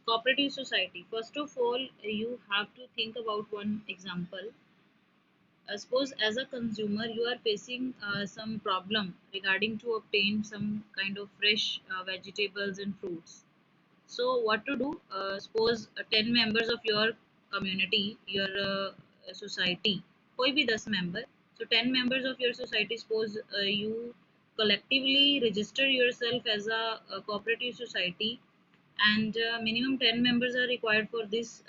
Cooperative society. First of all, you have to think about one example. Suppose as a consumer, you are facing some problem regarding to obtain some kind of fresh vegetables and fruits. So what to do? Suppose 10 members of your community, your society, कोई भी 10 member. So 10 members of your society. Suppose you collectively register yourself as a cooperative society, and minimum 10 members are required for these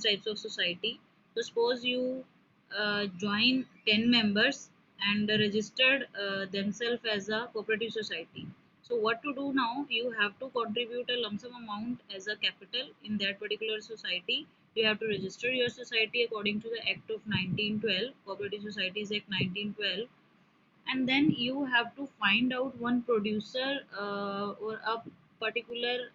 types of society. So suppose you join 10 members and registered themselves as a cooperative society. So what to do now? You have to contribute a lump sum amount as a capital in that particular society. You have to register your society according to the Act of 1912, Cooperative Societies Act 1912, and then you have to find out one producer or a particular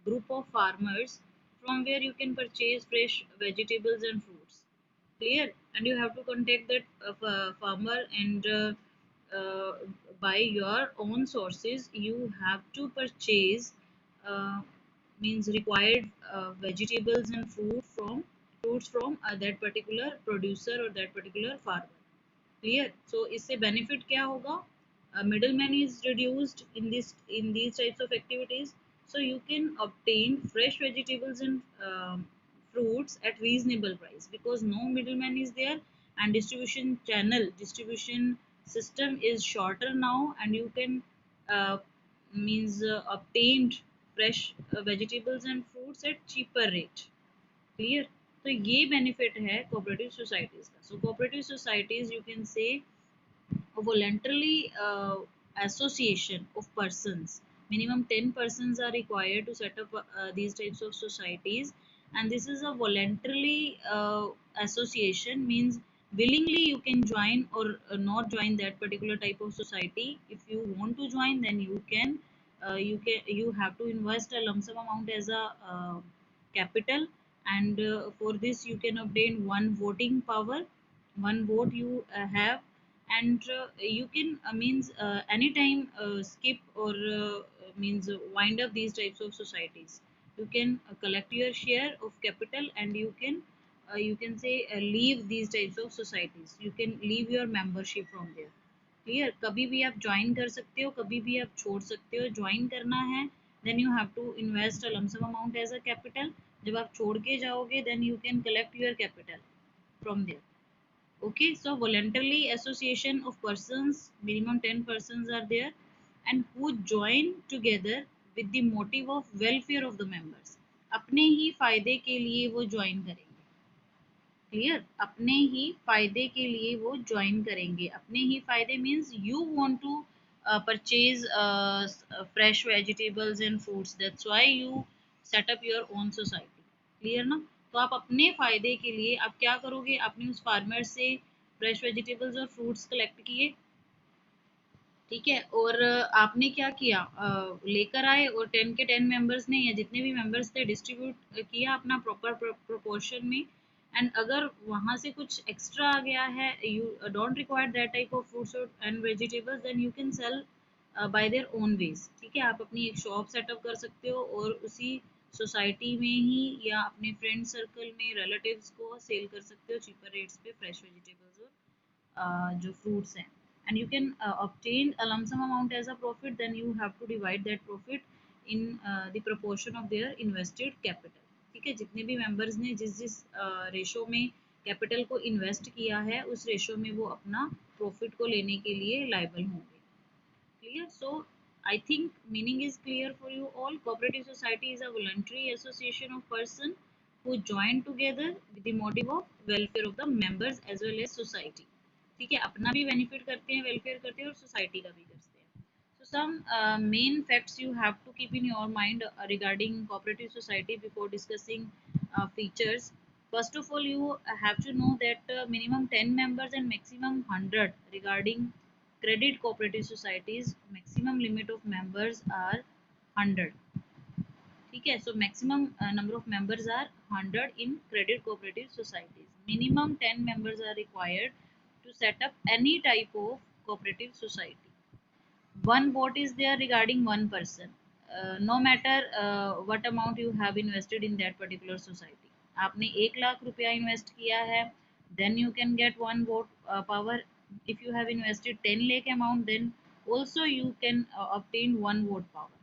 group of farmers from where you can purchase fresh vegetables and fruits. Clear? And you have to contact that farmer, and uh, by your own sources you have to purchase uh, means required vegetables and fruits from that particular producer or that particular farmer. Clear? So इससे benefit क्या होगा? Middleman is reduced in these types of activities, so you can obtain fresh vegetables and fruits at reasonable price because no middleman is there, and distribution system is shorter now, and you can uh, obtain fresh vegetables and fruits at cheaper rate. Clear? तो ये benefit है cooperative societies का. सो cooperative societies you can से a voluntarily association of persons. Minimum 10 persons are required to set up these types of societies, and this is a voluntarily association, means willingly you can join or not join that particular type of society. If you want to join, then you have to invest a lump sum amount as a capital, and for this you can obtain one voting power, one vote you have, and you can means anytime skip or means wind up these types of societies. You can collect your share of capital, and you can say leave these types of societies. You can leave your membership from there. Clear? कभी भी आप join कर सकते हो, कभी भी आप छोड़ सकते हो. ज्वाइन करना है then you have to invest a lump sum amount as a capital. जब आप छोड़ के जाओगे then you can collect your capital from there. Okay, so voluntarily association of persons, minimum 10 persons are there, and who join together with the motive of welfare of the members. अपने ही फायदे के लिए वो ज्वाइन करेंगे. Clear? अपने ही फायदे के लिए वो ज्वाइन करेंगे. अपने ही फायदे means you want to purchase fresh vegetables and fruits, that's why you set up your own society. Clear ना? तो आप अपने फायदे के लिए आप क्या करोगे? आपने उस फार्मर से फ्रेश वेजिटेबल्स और फ्रूट्स कलेक्ट किए, ठीक है, और आपने क्या किया? लेकर आए और 10 के 10 मेंबर्स ने या जितने भी मेंबर्स थे डिस्ट्रीब्यूट किया अपना प्रॉपर प्रोपोर्शन में. एंड अगर वहां से कुछ एक्स्ट्रा आ गया है, you don't require that type of fruits and vegetables, then you can sell by their own veg. ठीक है, आप अपनी एक शॉप सेटअप कर सकते हो और उसी सोसाइटी में ही या अपने फ्रेंड सर्कल में रिलेटिव्स को सेल कर सकते हो चीपर रेट्स पे फ्रेश वेजिटेबल्स और जो fruits हैं. And you can obtain a lump sum amount as a profit, then you have to divide that profit in the proportion of their invested capital. ठीक है, जितने भी members ने जिस जिस रेशो में कैपिटल को इन्वेस्ट किया है उस रेशो में वो अपना प्रॉफिट को लेने के लिए लायबल होंगे. Clear? So I think meaning is clear for you all. Cooperative society is a voluntary association of person who join together with the motive of welfare of the members as well as society. ठीक है, अपना भी benefit करते हैं, welfare करते हैं और society का भी करते हैं. So some main facts you have to keep in your mind regarding cooperative society before discussing features. First of all, you have to know that minimum 10 members and maximum 100 regarding credit cooperative societies. Maximum limit of members are 100. ठीक है, so maximum number of members are 100 in credit cooperative societies. Minimum 10 members are required to set up any type of cooperative society. One vote is there regarding one person. No matter what amount you have invested in that particular society. आपने 1 लाख रुपया invest किया है, then you can get one vote power. If you have invested 10 lakh amount, then also you can obtain one vote power।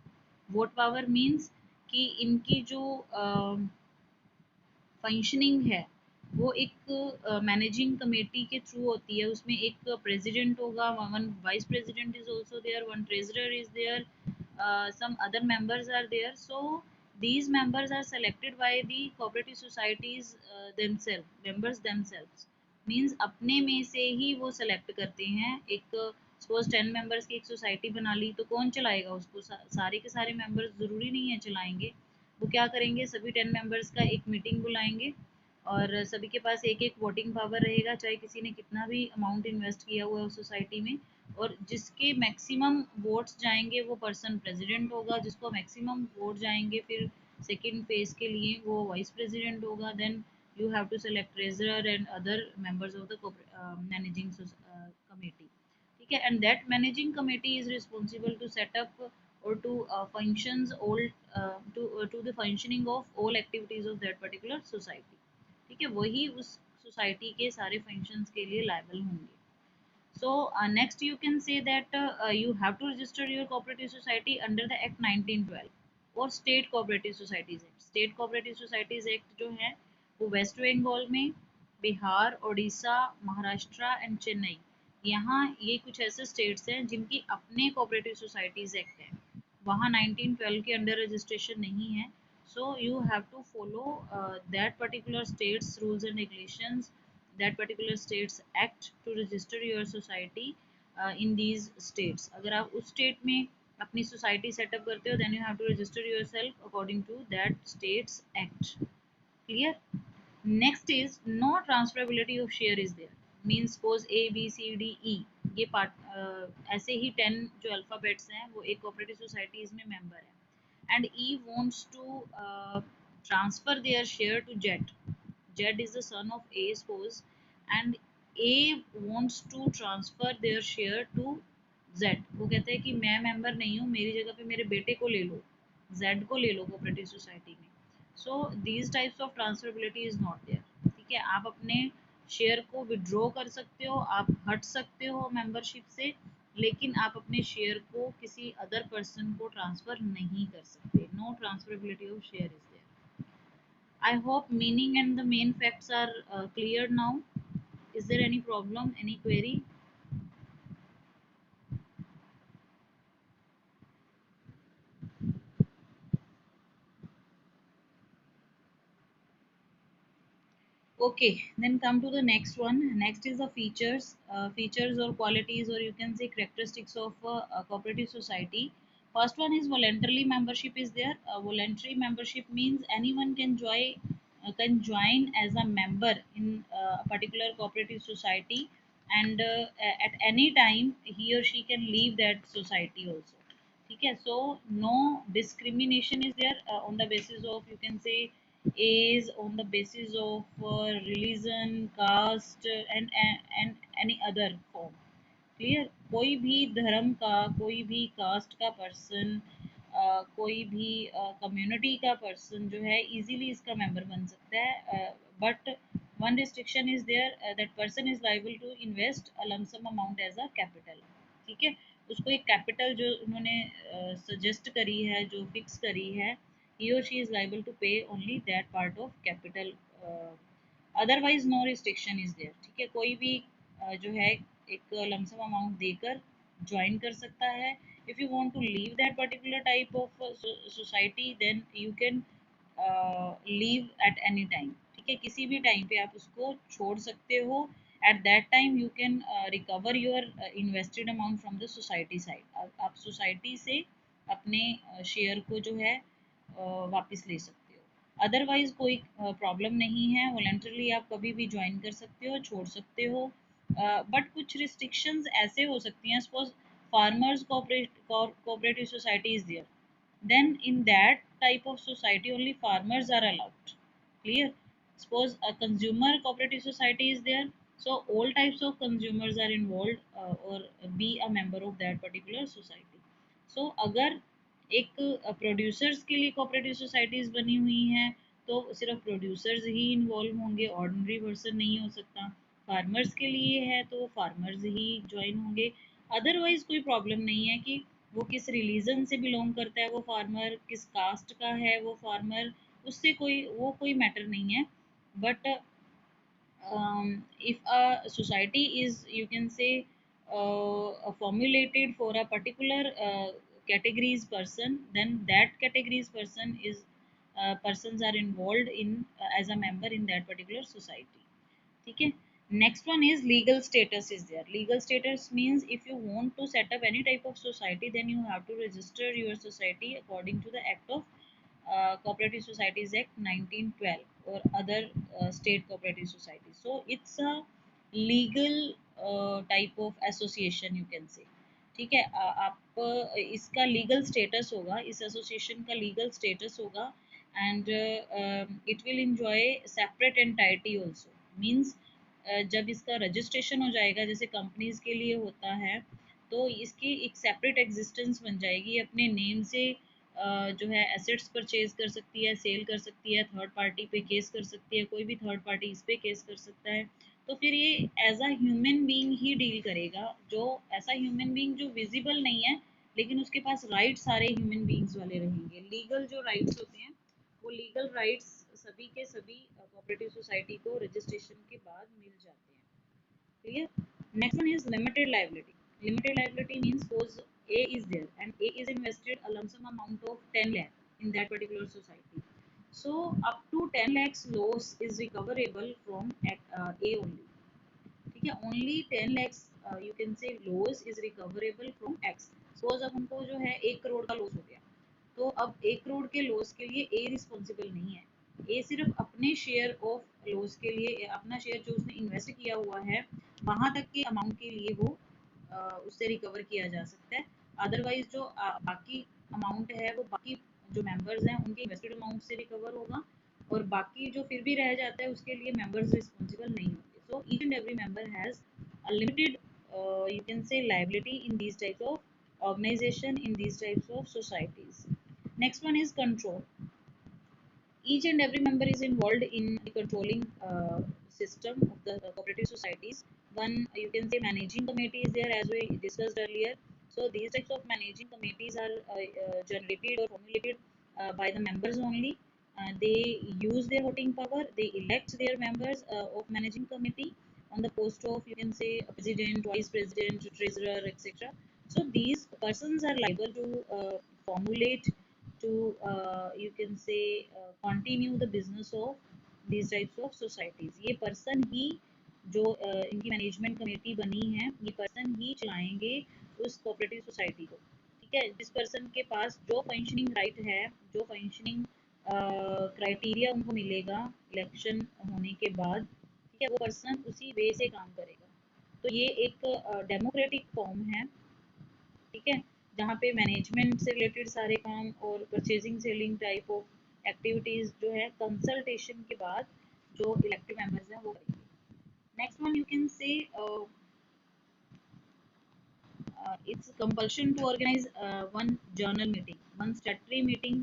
Vote power means कि इनकी जो functioning है वो एक मैनेजिंग कमेटी के थ्रू होती है। उसमें एक प्रेसिडेंट होगा, one vice president is also there, one treasurer is there, some other members are there. So these members are selected by the cooperative societies themselves, members themselves, means अपने में से ही वो सेलेक्ट करते हैं। एक सपोज 10 मेंबर्स की एक society बना ली, तो कौन चलाएगा उसको? सारे के सारे मेंबर्स जरूरी नहीं है चलाएंगे। वो क्या करेंगे, सभी 10 मेंबर्स का एक मीटिंग बुलाएंगे और सभी के पास एक एक वोटिंग पावर रहेगा, चाहे किसी ने कितना भी अमाउंट इन्वेस्ट किया हुआ है उस सोसाइटी में। और जिसके मैक्सिमम वोट्स जाएंगे वो पर्सन प्रेसिडेंट होगा, जिसको मैक्सिमम वोट जाएंगे फिर सेकेंड फेज के लिए वो वाइस प्रेसिडेंट होगा। Then you have to select treasurer and other members of the managing committee। ठीक है, and that managing committee is responsible to set up or to functions all to the functioning of all activities of that particular society। ठीक है, वही उस society के सारे functions के लिए लायबल होंगे। So next you can say that you have to register your cooperative society under the Act 1912 और State Cooperative Societies Act। State Cooperative Societies Act जो है वो वेस्ट बंगाल में, बिहार, उड़ीसा, महाराष्ट्र एंड चेन्नई, यहाँ ये कुछ ऐसे स्टेट्स हैं जिनकी अपने कोऑपरेटिव सोसाइटीज एक्ट है। वहाँ 1912 के अंडर रजिस्ट्रेशन नहीं है। So you have to follow that particular states rules and regulations, that particular states act to register your society in these states। अगर आप उस स्टेट में अपनी सोसाइटी सेटअप करते हो, then you have to register yourself according to that states act। clear? Next is no transferability of share is there। means suppose A B C D E ये part ऐसे ही 10 जो alphabets हैं वो एक cooperative society इसमें member है, and E wants to transfer their share to Z। Z is the son of A suppose, and A wants to transfer their share to Z। वो कहते हैं कि मैं मेंबर नहीं हूँ, मेरी जगह पे मेरे बेटे को ले लो, Z को ले लो कोऑपरेटिव सोसाइटी में। So these types of transferability is not there. ठीक है, आप अपने शेयर को विड्रॉ कर सकते हो, आप हट सकते हो मेंबरशिप से, लेकिन आप अपने शेयर को किसी अदर पर्सन को ट्रांसफर नहीं कर सकते। No transferability of share is there. I hope meaning and the main facts are clear now। Is there any problem, any query? Okay, then come to the next one. Next is the features, features or qualities, or you can say characteristics of a cooperative society। First one is voluntary membership is there। Voluntary membership means anyone can join as a member in a particular cooperative society, and at any time he or she can leave that society also। ठीक है, so no discrimination is there on the basis of, you can say, is on the basis of religion, caste and any other form। Clear? कोई भी धर्म का, कोई भी cast का person, कोई भी कम्युनिटी का पर्सन जो है इजीली इसका मेंबर बन सकता है। But one restriction is there, that person is liable to invest a lump sum amount as a capital. ठीक है, उसको एक कैपिटल जो उन्होंने सजेस्ट करी है, जो फिक्स करी है, he or she is liable to pay only that part of capital। Otherwise no restriction is there. ठीक है, कोई भी जो है एक लमसम अमाउंट देकर ज्वाइन कर सकता है। If you want to leave that particular type of society, then you can leave at any time. ठीक है, किसी भी टाइम पे आप उसको छोड़ सकते हो। At that time you can recover your invested amount from the society side. आप सोसाइटी से अपने शेयर को जो है वापस ले सकते हो। अदरवाइज कोई प्रॉब्लम नहीं है, वॉलंटरली आप कभी भी ज्वाइन कर सकते हो, छोड़ सकते हो। बट कुछ रिस्ट्रिक्शंस ऐसे हो सकती हैं, suppose farmers cooperative society is there, then in that type of society only farmers are allowed। clear? Suppose a consumer cooperative society is there, so all types of consumers are involved or be a member of that particular society। so अगर एक producers के लिए cooperative societies बनी हुई हैं, तो सिर्फ producers ही involve होंगे, ऑर्डिनरी पर्सन नहीं हो सकता। फार्मर्स के लिए है तो फार्मर्स ही ज्वाइन होंगे। अदरवाइज कोई प्रॉब्लम नहीं है कि वो किस रिलीजन से बिलोंग करता है वो फार्मर, किस कास्ट का है वो फार्मर, उससे कोई मैटर नहीं है। But if a society is, you can say, formulated for a particular categories person, then that categories person is persons are involved in as a member in that particular society. ठीक है। Next one is legal status is there. Legal status means if you want to set up any type of society, then you have to register your society according to the act of Cooperative Societies Act 1912 or other state cooperative societies. So it's a legal type of association, you can say. ठीक है। आप इसका legal status होगा, इस association का legal status होगा, and it will enjoy separate entity also. Means जब इसका रजिस्ट्रेशन हो जाएगा, जैसे कंपनीज के लिए होता है, तो इसकी एक सेपरेट एग्जिस्टेंस बन जाएगी, अपने नेम से जो है एसेट्स परचेज कर सकती है, सेल कर सकती है, थर्ड पार्टी पे केस कर सकती है, कोई भी थर्ड पार्टी इस पे केस कर सकता है। तो फिर ये एज अ ह्यूमन बीइंग ही डील करेगा, जो ऐसा ह्यूमन बीइंग जो विजिबल नहीं है, लेकिन उसके पास राइट सारे ह्यूमन बीइंग्स वाले रहेंगे। लीगल जो राइट्स होते हैं, वो लीगल राइट्स सभी के सभी कोऑपरेटिव सोसाइटी को रजिस्ट्रेशन के बाद मिल जाते हैं। Clear? Next one is limited liability. Limited liability means suppose A is there and A is invested a lump sum amount of 10 lakh in that particular society. So up to 10 lakhs loss is recoverable from at A only. ठीक है, only 10 lakhs you can से loss is recoverable from x. Suppose अब उनको जो है 1 करोड़ का loss हो गया, तो अब 1 करोड़ के लॉस के लिए ए रिस्पॉन्सिबल नहीं है। ए सिर्फ अपने शेयर ऑफ लॉस के लिए, अपना शेयर जो उसने इन्वेस्ट किया हुआ है वहां तक के अमाउंट के लिए वो उससे रिकवर किया जा सकता है। अदरवाइज जो बाकी अमाउंट है वो बाकी जो मेंबर्स हैं उनके इन्वेस्टेड अमाउंट से रिकवर होगा, और बाकी जो फिर भी रह जाता है उसके लिए मेंबर्स रिस्पॉन्सिबल नहीं होंगे। So each and every member has a limited, you can say, liability in these types of organization, in these types of societies. Next one is control. Each and every member is involved in the controlling system of the cooperative societies. One, you can say, managing committee is there, as we discussed earlier. So these types of managing committees are generated or formulated by the members only. They use their voting power, they elect their members of managing committee on the post of, you can say, president, vice president, treasurer, etc. So these persons are liable to formulate, to you can say, continue the business of these types of societies. ये person ही जो इनकी management committee बनी है, ये person ही चलाएंगे उस cooperative society को। ठीक है, जिस पर्सन के पास जो फंक्शनिंग राइट है, जो फंक्शनिंग क्राइटेरिया उनको मिलेगा इलेक्शन होने के बाद, ठीक है, वो पर्सन उसी वे से काम करेगा। तो ये एक डेमोक्रेटिक फॉर्म है, ठीक है, जहाँ पे मैनेजमेंट से रिलेटेड सारे काम और purchasing selling type of activities जो है कंसल्टेशन के बाद जो इलेक्टेड मेंबर्स हैं वो करेंगे। नेक्स्ट वन, यू कैन से it's compulsion to organize one journal meeting, one statutory meeting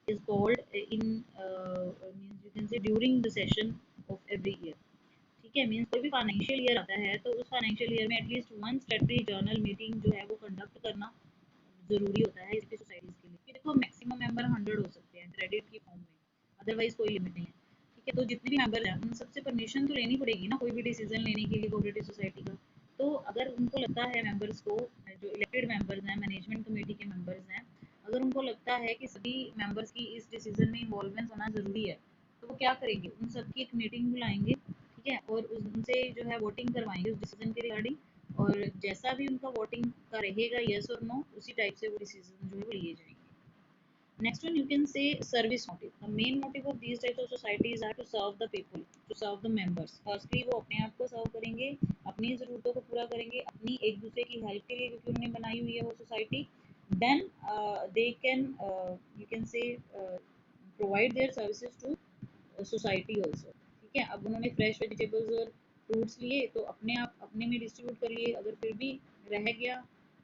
is called in means, you can say, during the session of every year। ठीक है, मीन्स कोई भी फाइनेंशियल ईयर आता है तो उस फाइनेंशियल ईयर में एटलीस्ट वन स्टेटरी जर्नल मीटिंग जो है वो कंडक्ट करना ज़रूरी होता है इसकी सोसाइटीज़ के लिए। कि देखो मैक्सिमम मेंबर 100 हो सकते हैं क्रेडिट की फॉर्म में, अदरवाइज कोई लिमिट नहीं है। ठीक है, तो जितने भी मेंबर हैं उन सबसे परमिशन तो लेनी पड़ेगी ना कोई भी डिसीजन लेने के लिए कोऑपरेटिव सोसाइटी का। तो अगर उनको लगता है मेंबर्स को, जो इलेक्टेड मेंबर्स हैं, मैनेजमेंट कमेटी के मेंबर्स हैं, अगर उनको लगता है कि सभी मेंबर्स की इस डिसीजन में इन्वॉल्वमेंट होना ज़रूरी है, तो वो क्या करेंगे, उन सबकी एक मीटिंग बुलाएंगे, ठीक है, और उनसे जो है वोटिंग करवाएंगे उस डिसीजन के रिगार्डिंग, और जैसा भी उनका वोटिंग का रहेगा यस और नो, उसी टाइप से वो डिसीजन जो है वो लिए जाएंगे। Next one, you can say service motive. The main motive of these types of societies are to serve the people, to serve the members. Firstly, वो अपने आप को सर्व करेंगे, अपनी ज़रूरतों को पूरा करेंगे, अपनी एक दूसरे की हेल्प के लिए, क्योंकि उन्होंने बनाई हुई है वो society. Then they can, you can say, provide their services to society also. ठीक है, अब उन्होंने फ्रेश वेजिटेबल्स और फ्रूट्स लिए तो अपने आप अपने में डिस्ट्रीब्यूट कर लिए, अगर फिर भी रह गया,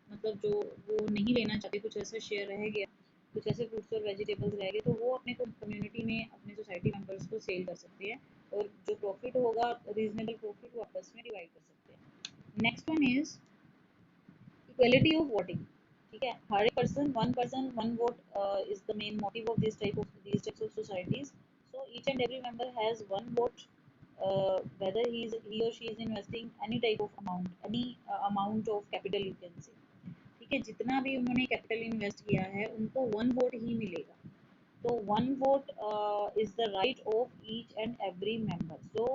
मतलब जो वो नहीं लेना चाहते, कुछ ऐसा शेयर रह गया, कुछ ऐसे फ्रूट्स और वेजिटेबल्स रह गए तो वो अपने कम्युनिटी में अपने सोसाइटी मेंबर्स को सेल कर सकते हैं, और जो प्रॉफिट होगा रीजनेबल प्रॉफिट वो आपस में डिवाइड कर सकते हैं। Next one is equality of voting. ठीक है, हर एक person one vote is the main motive of these types of societies. So each and every member has one vote, whether he or she is investing any type of amount, any amount of capital you can say। ठीक है, जितना भी उन्होंने capital invest किया है उनको one vote ही मिलेगा। तो one vote is the right of each and every member. So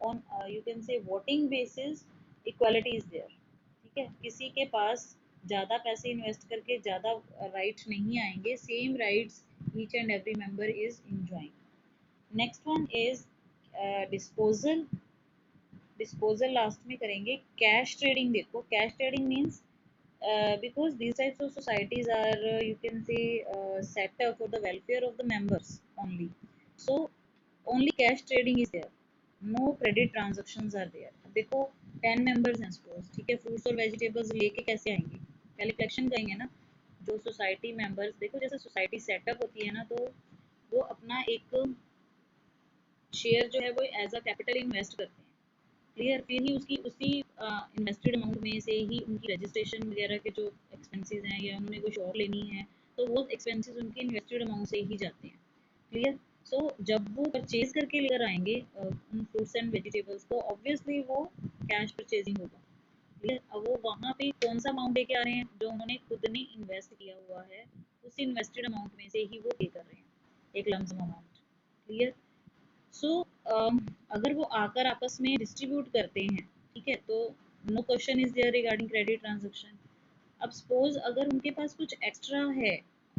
on you can say voting basis equality is there. ठीक है, किसी के पास ज़्यादा पैसे इन्वेस्ट करके ज़्यादा राइट्स नहीं आएंगे, same rights each and every member is enjoying. Next one is disposal. Disposal last में करेंगे। कैश ट्रेडिंग, देखो cash trading means because these types of societies are you can say set up for the welfare of the members only, so only cash trading is there, no credit transactions are there। देखो 10 members हैं suppose, ठीक है, fruits और vegetables लेके कैसे आएंगे, पहले collection करेंगे ना। जो सोसाइटी मेंबर्स, देखो जैसे सोसाइटी सेटअप होती है ना, तो वो अपना एक शेयर जो है वो एज अ कैपिटल इन्वेस्ट करते हैं। क्लियर, फिर ही उसकी उसी इन्वेस्टेड अमाउंट में से ही उनकी रजिस्ट्रेशन वगैरह के जो एक्सपेंसेस हैं, या उन्होंने कोई शॉप लेनी है तो वो एक्सपेंसेस उनके इन्वेस्टेड अमाउंट से ही जाते हैं। क्लियर। सो जब वो परचेज करके लेकर आएंगे उन फ्रूट्स एंड वेजिटेबल्स को, ऑब्वियसली वो कैश परचेजिंग होगा। क्लियर। अब वो वहाँ पे कौन सा अमाउंट लेके आ रहे हैं, जो उन्होंने खुद ने इन्वेस्ट किया हुआ है उस इन्वेस्टेड अमाउंट में से ही वो पे कर रहे हैं, एक लमसम अमाउंट। क्लियर। सो अगर वो आकर आपस में डिस्ट्रीब्यूट करते हैं, ठीक है, तो no question is there regarding credit transaction. अब सपोज अगर उनके पास कुछ एक्स्ट्रा है,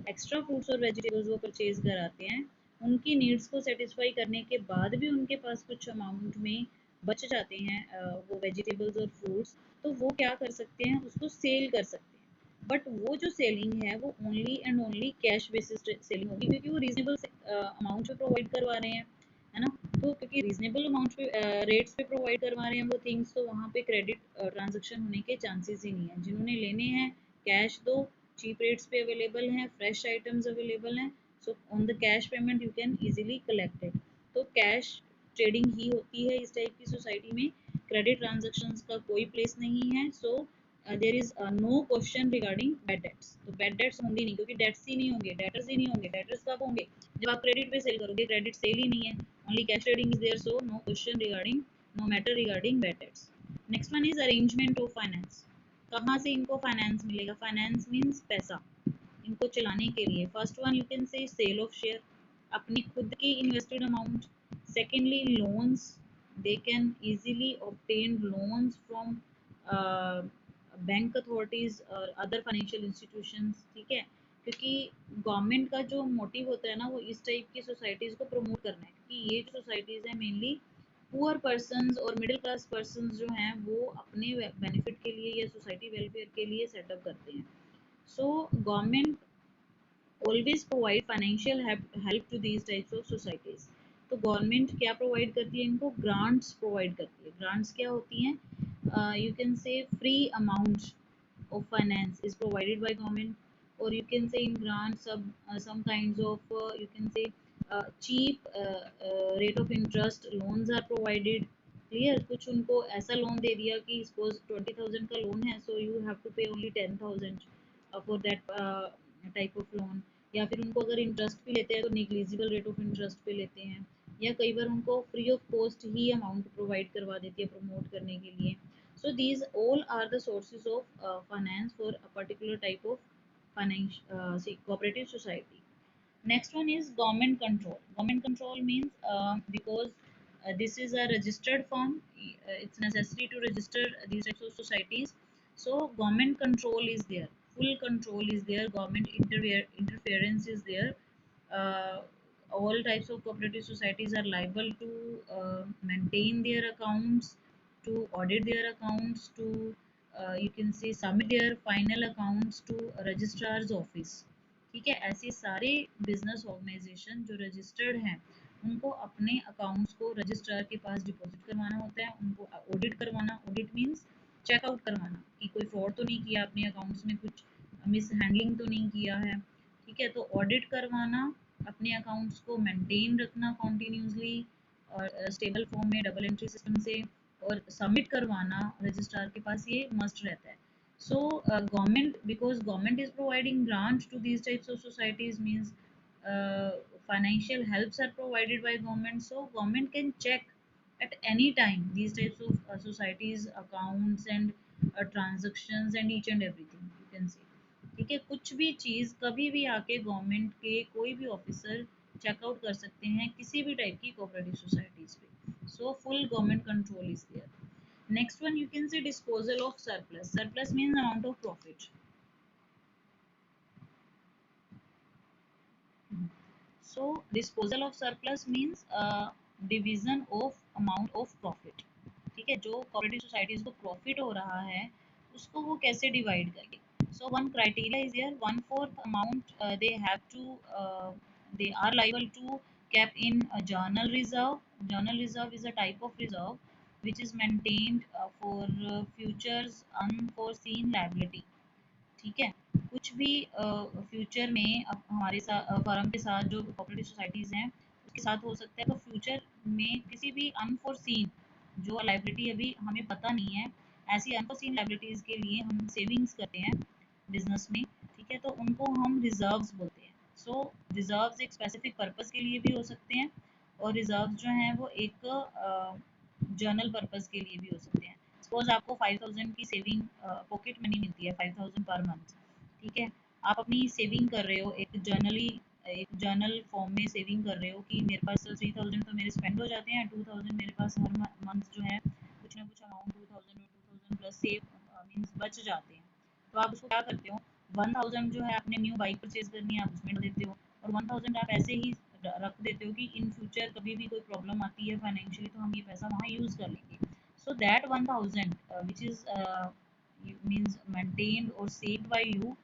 एक्स्ट्रा फ्रूट्स और वेजिटेबल्स वो परचेज कराते हैं, उनकी नीड्स को सेटिस्फाई करने के बाद भी उनके पास कुछ अमाउंट में बच जाते हैं वो वेजिटेबल्स और फ्रूट्स, तो वो क्या कर सकते हैं, उसको सेल कर सकते हैं। बट वो जो सेलिंग है वो only and only cash basis selling होगी, क्योंकि वो रीजनेबल अमाउंट पे प्रोवाइड करवा रहे हैं, है ना। तो क्योंकि रीजनेबल अमाउंट पे रेट्स पे प्रोवाइड करवा रहे हैं वो थिंग्स, तो वहाँ पे क्रेडिट ट्रांजेक्शन होने के चांसेस ही नहीं है। जिन्होंने लेने हैं कैश दो, चीप रेट्स पे अवेलेबल हैं, फ्रेश आइटम्स अवेलेबल हैं, so on the cash payment you can easily collect it. तो कैश ट्रेडिंग ही होती है इस टाइप की सोसाइटी में, क्रेडिट ट्रांजेक्शन्स का कोई प्लेस नहीं है। So there is no question regarding bad debts. तो बैड डेट्स होंगे नहीं, क्योंकि डेट्स ही नहीं होंगे, डेटर्स ही नहीं होंगे। डेटर्स कब होंगे, जब आप क्रेडिट पे सेल करोगे, क्रेडिट सेल ही नहीं है, only cash trading is there, so no question regarding, no matter regarding bad debts। next one is arrangement of finance। कहाँ से इनको फाइनेंस मिलेगा, फाइनेंस मीन्स पैसा इनको चलाने के लिए। First one you can say sale of share, अपनी खुद की invested amount. Secondly loans, they can easily obtain loans from bank authorities और अदर फाइनेंशियल इंस्टीट्यूशंस। ठीक है, क्योंकि गवर्नमेंट का जो मोटिव होता है ना, वो इस टाइप की सोसाइटीज़ को प्रमोट करना है, क्योंकि ये जो सोसाइटीज़ हैं मेनली पुअर पर्सनस और मिडिल क्लास पर्सनस जो हैं वो अपने बेनिफिट के लिए या सोसाइटी वेलफेयर के लिए सेटअप करते हैं। So government always provide financial help to these types of societies. तो गवर्नमेंट क्या प्रोवाइड करती है, इनको ग्रांट्स प्रोवाइड करती है। ग्रांट्स क्या होती हैं, you can say free amount of finance is provided by government, or you can say in grants some kinds of you can say cheap rate of interest loans are provided। Clear, कुछ उनको ऐसा loan दे दिया कि suppose 20,000 का loan है, so you have to पे only 10,000 for that type of loan. या फिर उनको अगर इंटरेस्ट भी लेते हैं तो निग्लिजिबल रेट ऑफ इंटरेस्ट पे लेते हैं, या कई बार उनको free of cost he amount provide करवा देती है प्रमोट करने के लिए। So these all are the sources of finance for a particular type of cooperative society। Next one is government control। Government control means because this is a registered firm, it's necessary to register these types of societies. So government control is there, full control is there, government interference is there। Uh, all types of cooperative societies are liable to maintain their accounts, to audit their accounts, to you can say submit their final accounts to registrar's office। ठीक है, ऐसे सारे business organisation जो registered हैं उनको अपने accounts को registrar के पास डिपॉजिट करवाना होता है, उनको ऑडिट करवाना। ऑडिट मीन्स चेकआउट करवाना कि कोई फ्रॉड तो नहीं किया अपने अकाउंट्स में, कुछ मिस हैंडलिंग तो नहीं किया है। ठीक है, तो ऑडिट करवाना, अपने अकाउंट्स को मेंटेन रखना कॉन्टिन्यूसली और स्टेबल फॉर्म में डबल एंट्री सिस्टम से, और सबमिट करवाना रजिस्ट्रार के पास, ये मस्ट रहता है. So government, because government is providing grants to these types of societies, means uh, financial helps are provided by government, so government can check at any time these types of societies accounts and transactions and each and everything, you can say. ठीक है, कुछ भी चीज़ कभी भी आके government के कोई भी ऑफिसर चेकआउट कर सकते हैं किसी भी टाइप की कोऑपरेटिव सोसाइटीज पे. So full government control is there. Next one, you can say disposal of surplus. Surplus means amount of profit. So disposal of surplus means division of amount of profit. ठीक है, जो cooperative societies को profit हो रहा है उसको वो कैसे divide करेंगे. So one criteria is here, one fourth amount they have to they are liable to keep in a journal reserve. Journal reserve is a type of reserve which is maintained for futures unforeseen liability. ठीक है, कुछ भी future में अब हमारे साथ firm के साथ जो कोऑपरेटिव सोसाइटीज़ हैं उसके साथ हो सकता है, तो फ्यूचर में किसी भी अनफोर्सीन जो लाइबिलिटी अभी हमें पता नहीं है, ऐसी अनफोर्सीन लाइबिलिटीज़ के लिए हम सेविंग्स करते हैं बिजनेस में. ठीक है, तो उनको हम रिजर्व्स बोलते हैं. सो रिजर्व्स एक स्पेसिफिक पर्पस के लिए भी हो सकते हैं, और रिजर्व्स जो हैं वो एक जर्नल पर्पस के लिए भी हो सकते हैं. सपोज आपको 5,000 की सेविंग पॉकेट मनी मिलती है, 5,000 पर मंथ. ठीक है, आप अपनी सेविंग कर रहे हो एक जर्नल फॉर्म में सेविंग कर रहे हो कि मेरे पास 3,000 तो मेरे स्पेंड हो जाते हैं, 2,000 मेरे पास हर मंथ जो है कुछ ना कुछ अमाउंट 2,000 और 2,000 प्लस सेव मीन्स बच जाते हैं. तो आप उसको क्या करते हो, 1,000 जो है आपने न्यू बाइक परचेज करनी है आप उसमें डाल देते हो, और 1,000 आप ऐसे ही रख देते हो कि इन फ्यूचर कभी भी कोई प्रॉब्लम आती है फाइनेंशियली तो हम ये पैसा वहाँ यूज़ कर लेंगे. So that 1,000 which is means maintained or saved by you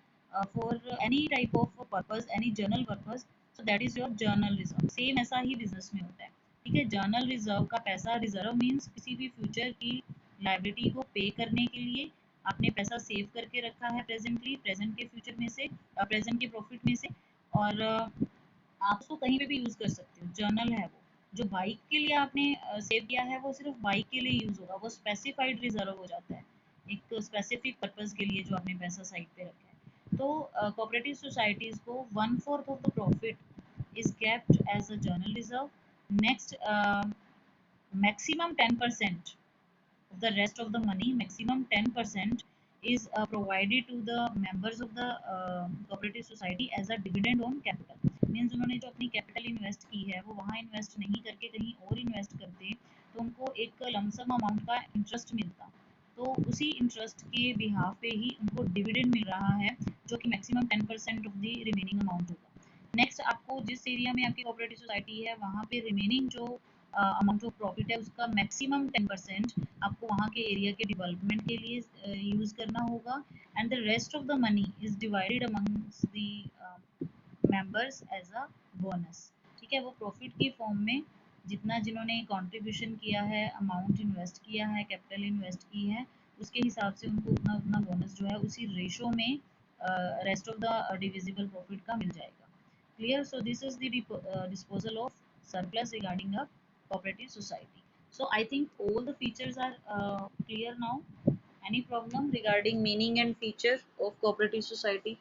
for any type of purpose, any journal purpose, so that is your journal reserve. Same ऐसा ही बिजनेस में होता है. ठीक है, जर्नल रिजर्व का पैसा, रिजर्व मीन्स किसी भी फ्यूचर की लाइबिलिटी को पे करने के लिए आपने पैसा सेव करके रखा है प्रेजेंटली, प्रेजेंट के फ्यूचर में से, प्रेजेंट के प्रॉफिट में से, और आप उसको कहीं पे भी यूज़ कर सकते हो. जर्नल है वो, जो बाइक के लिए आपने सेव किया है वो सिर्फ बाइक के लिए यूज़ होगा, वो स्पेसिफाइड रिजर्व हो जाता है एक स्पेसिफिक पर्पस के लिए जो आपने पैसा साइड पे रखा है. तो कोऑपरेटिव सोसाइटीज़ को 1/4 of the profit is kept as a general reserve. Next, maximum 10% of the rest of the money, maximum 10% is provided to the members of the cooperative society as a dividend on capital. Means उन्होंने जो अपनी capital invest की है वो वहाँ invest नहीं करके कहीं और इन्वेस्ट करते, तो उनको एक लमसम अमाउंट का इंटरेस्ट मिलता, तो उसी इंटरेस्ट के बिहाफ पे ही उनको डिविडेंड मिल रहा है जो कि maximum 10% of the remaining amount होगा. नेक्स्ट, आपको जिस एरिया में आपकी कोऑपरेटिव सोसाइटी है वहाँ पे रिमेनिंग जो अमाउंट ऑफ प्रॉफिट है उसका मैक्सिमम 10% आपको वहाँ के एरिया के डेवलपमेंट के लिए यूज़ करना होगा, and the rest of the money is divided amongst the members as a bonus. ठीक है, वो प्रॉफिट की फॉर्म में जितना जिन्होंने कंट्रीब्यूशन किया है, अमाउंट इन्वेस्ट किया है, कैपिटल इन्वेस्ट की है, उसके हिसाब से उनको उतना उतना बोनस जो है उसी रेशो में rest of the divisible profit का मिल जाएगा. Clear? So this is the disposal of surplus regarding a cooperative society. So I think all the features are clear now. Any problem regarding meaning and feature of cooperative society?